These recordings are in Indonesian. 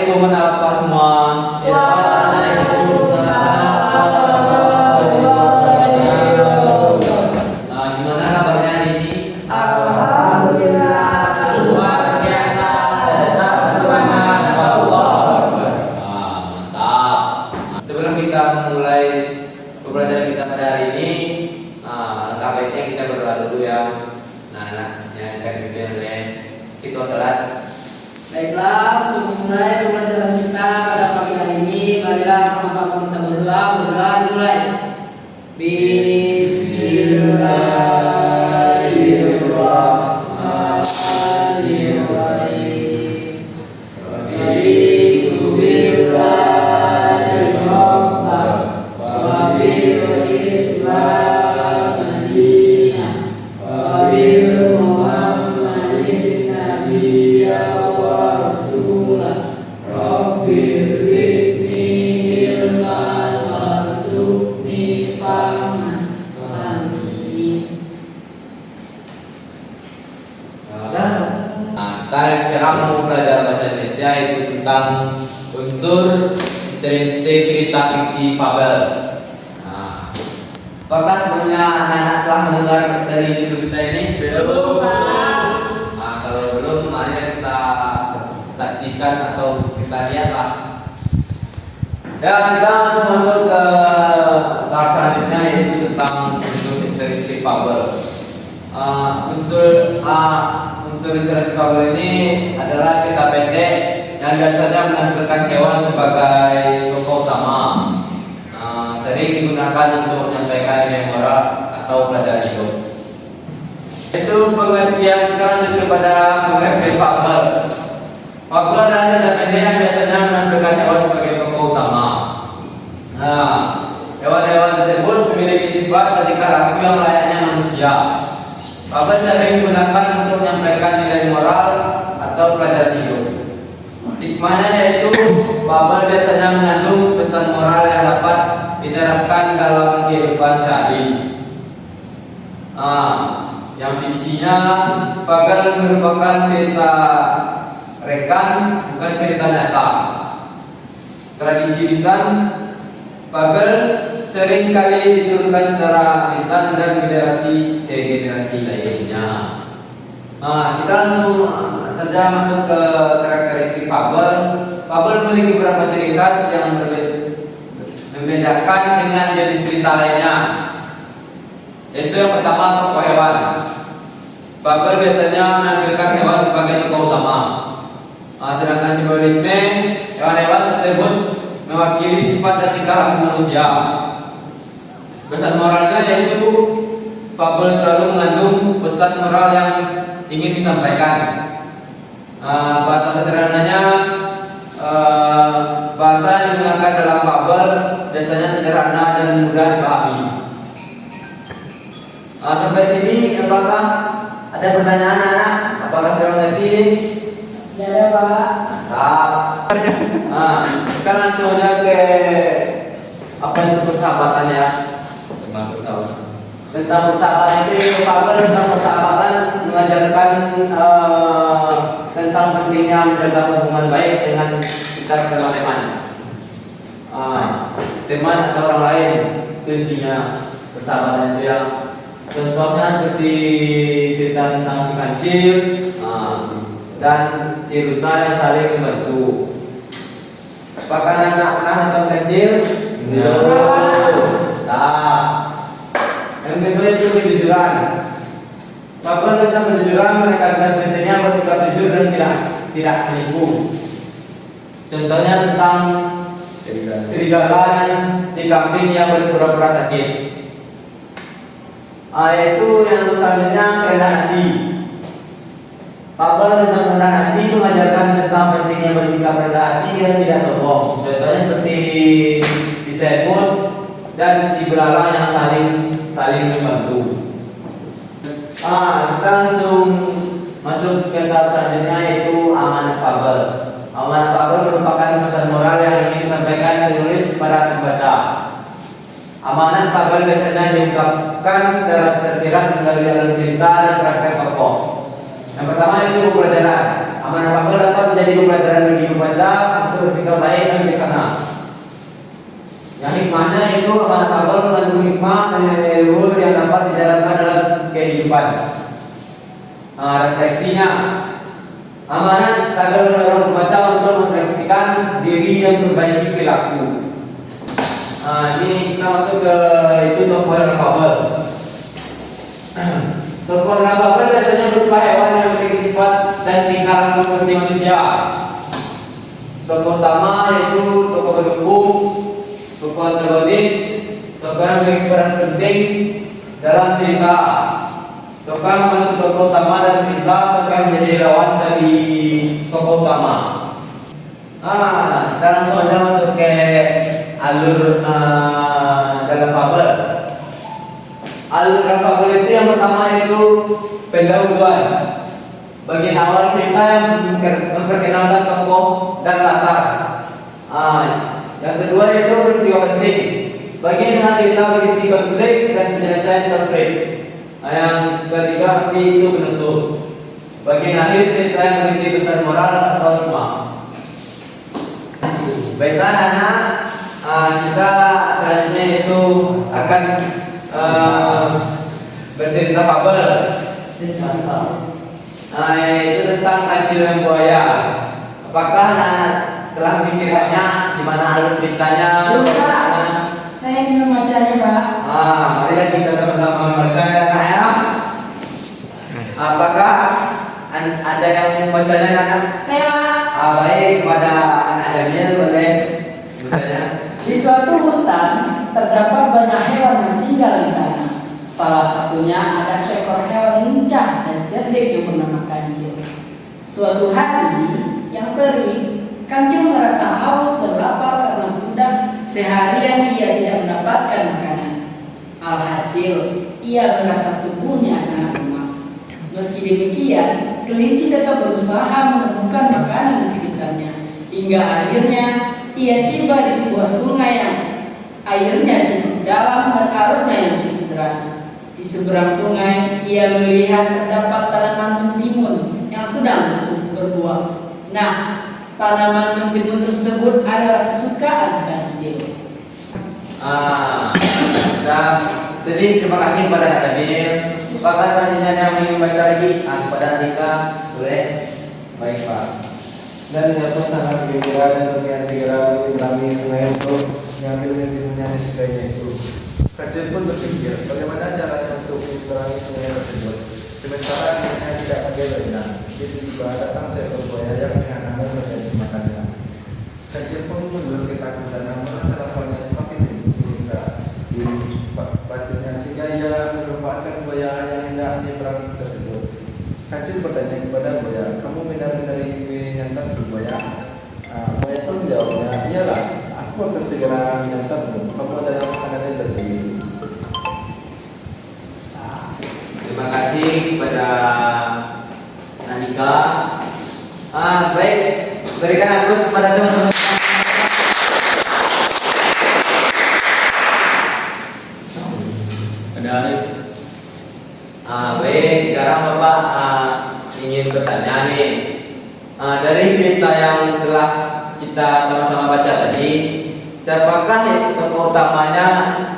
Assalamualaikum Bapak semua. Gimana kabarnya hari ini? Alhamdulillah, luar biasa, tetap semangat, Allah Akbar. Mantap. Sebelum kita mulai pembelajaran kita pada hari ini, langkah baiknya kita berdoa dulu ya. Nah, yang kita kelas. Baiklah, untuk memulai pembelajaran kita pada pagi hari ini, marilah sama-sama kita berdoa. Berdoa dimulai. Bismillahirrahmanirrahim. Raditu billahi rabban wa bil Islam dinan wa bil Muhammadin nabiyya wa rasulah. Rabbi zidni ilman warzuqni fahman. Amin. Kita sekarang mau belajar bahasa Indonesia itu tentang unsur misteri-misteri cerita fiksi fabel. Apakah sebenarnya anak-anak telah mendengar dari judul kita ini? Belum, Pak. Kalau belum, mari kita saksikan atau kita lihatlah. Ya, kita langsung masuk ke tahap selanjutnya, yaitu tentang unsur misteri fabel. Unsur misteri fabel ini adalah cerita pendek yang biasanya menampilkan hewan sebagai tokoh utama. Sering digunakan untuk menyampaikan nilai moral atau pelajaran hidup. Itu pengertian kita lanjut kepada pengertian fabel. Fabel adalah cerita pendek yang biasanya menampilkan hewan sebagai tokoh utama. Hewan-hewan tersebut memiliki sifat ketika laku yang layaknya manusia. Fabel sering digunakan untuk menyampaikan nilai moral atau pelajaran hidup. Hikmahnya yaitu fabel biasanya mengandung pesan moral yang dapat diterapkan dalam kehidupan sehari. Yang fiksinya, fabel merupakan cerita rekan, bukan cerita nyata. Tradisi lisan, fabel sering kali diturunkan secara lisan dan generasi ke generasi lainnya. Kita langsung saja masuk ke karakteristik fabel. Fabel memiliki beberapa ciri khas yang membedakan dengan jenis cerita lainnya. Yaitu yang pertama, tokoh hewan. Fabel biasanya menampilkan hewan sebagai tokoh utama. Sedangkan simbolisme hewan-hewan tersebut mewakili sifat dan tingkah laku manusia. Pesan moralnya yaitu fabel selalu mengandung pesan moral yang ingin disampaikan. Bahasa sederhananya, bahasa yang digunakan dalam fabel biasanya sederhana dan mudah dipahami. Sampai sini, apakah ada pertanyaan anak? Apakah sudah mengerti? Ya, Pak. Mantap. Kita langsung aja ke apa itu persahabatan ya. Tentang persahabatan itu, fabel tentang persahabatan mengajarkan tentang pentingnya menjaga hubungan baik dengan kita sama teman. Teman atau orang lain itu intinya persahabatan itu ya. Contohnya seperti cerita tentang si kancil dan si rusa yang saling membantu. Apakah anak atau kecil? Yang kedua itu kejujuran. Fabel tentang kejujuran menekankan pentingnya bersikap jujur dan tidak menipu. Contohnya tentang serigala dan si kambing yang berpura-pura sakit. Yaitu yang selanjutnya kerendahan hati. Fabel tentang kerendahan hati mengajarkan tentang pentingnya bersikap rendah hati dan tidak sombong. Contohnya seperti si semut dan si belalang yang saling membantu. Kita langsung masuk ke tahap selanjutnya, yaitu amanat fabel. Amanat fabel merupakan pesan moral yang ingin disampaikan penulis kepada pembaca. Amanat fabel biasanya diungkapkan secara tersirat melalui alur cerita dan karakter tokoh. Yang pertama itu pelajaran. Amanah kabel dapat menjadi pembelajaran bagi pembaca untuk bersikap baik dan bijaksana. Yang hikmahnya itu amanah kabel mengandung hikmah dan nilai luhur yang dapat dijalankan dalam kehidupan. Refleksinya, amanah kabel mendorong pembaca untuk merefleksikan diri dan memperbaiki perilaku. Ini kita masuk ke itu tokoh dalam kabel. Tokoh dalam kabel biasanya berupa hewan yang memiliki sifat dan tingkah laku seperti manusia. Tokoh utama yaitu tokoh pendukung, tokoh antagonis, tokoh yang memiliki peran penting dalam cerita. Tokoh yang membantu tokoh utama dan cerita, tokoh yang menjadi lawan dari tokoh utama. Kita langsung aja masuk ke alur dalam kabel. Alur dalam kabel itu yang pertama itu pendahuluan. Bagian awal cerita yang memperkenalkan tokoh dan latar. Yang kedua itu peristiwa penting. Bagian dengan cerita berisi konflik dan penyelesaian konflik. Yang ketiga pasti itu penutup. Bagian akhir cerita yang berisi pesan moral atau hikmah. Baiklah anak, kita selanjutnya itu akan bercerita kabel. Itu tentang kancil dan buaya. Apakah anak telah memikirkannya di mana alur ceritanya? Saya ingin membacanya, Pak. Mari kita sama-sama membaca ya, Kak ya. Apakah ada yang membacanya, Kak? Saya, Pak. Baik, kepada anak Daniel boleh bacanya. Di suatu hutan terdapat banyak hewan yang tinggal di sana. Salah satunya ada seekor hewan lincah dan cerdik yang bernama Kancil. Suatu hari yang terik, Kancil merasa haus dan lapar karena sudah seharian ia tidak mendapatkan makanan. Alhasil, ia merasa tubuhnya sangat lemas. Meski demikian, kelinci tetap berusaha menemukan makanan di sekitarnya. Hingga akhirnya ia tiba di sebuah sungai yang airnya cukup dalam dan arusnya yang cukup deras. Di seberang sungai, ia melihat terdapat tanaman mentimun yang sedang berbuah. Nah, tanaman mentimun tersebut adalah kesukaan Kancil. Jadi terima kasih kepada Kak Daniel. Apakah selanjutnya yang ingin membaca lagi? Kepada Andika, boleh? Baik Pak. Dan ia pun sangat bergembira dan berniat segera menyeberangi sungai untuk mengambil mentimunnya di sungainya itu. Kancil pun berpikir bagaimana caranya untuk menyeberangi sungai tersebut. Sementara akhirnya tidak ada berenang. Tiba-tiba datang seekor buaya yang menghalangi menjadi makannya. Kancil pun belum ketakutan, namun rasa laparnya semakin menyiksa di batinnya sehingga ia melupakan buaya yang hendak menyeberang tersebut. Kancil bertanya kepada buaya, "Kamu benar-benar ingin menyantap buaya?" Buaya pun menjawabnya, "Iyalah, aku akan segera menyantapmu. Kamu adalah makanan yang terbaik." Terima kasih kepada Nanika. Baik, berikan aku kepada teman-teman. Baik, sekarang Bapak ingin bertanya nih. Dari cerita yang telah kita sama-sama baca tadi, siapakah tokoh utamanya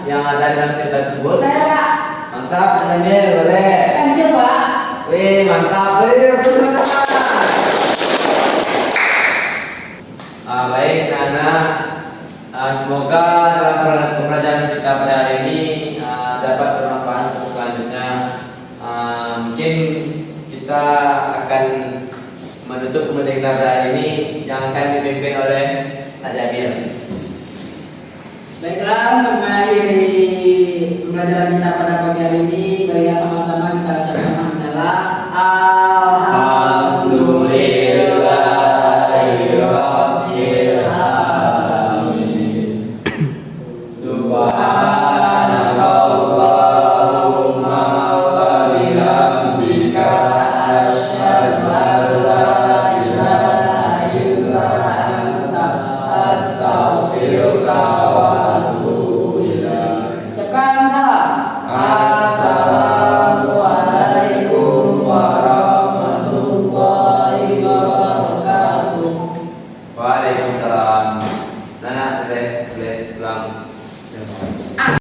yang ada dalam cerita tersebut? Saya, Pak. Mantap, Daniel, boleh. Kancil, Pak. Mantap, baik, Nana. Semoga dalam pembelajaran kita pada hari ini dapat bermanfaat untuk selanjutnya. Mungkin kita akan menutup pembelajaran kita pada hari ini yang akan dipimpin oleh Kak Jamil. Baiklah, untuk mengakhiri pembelajaran kita pada pagi hari ini, marilah sama-sama kita ucapkan hamdalah. Alhamdulillahirabbil alamin. Subhanakallahumma wa bihamdika asyhadu an la ilaha illa anta astaghfiruka wa atubu ilaik. Ucapkan salam. Assalamualaikum warahmatullahi salam. Nana, ulang.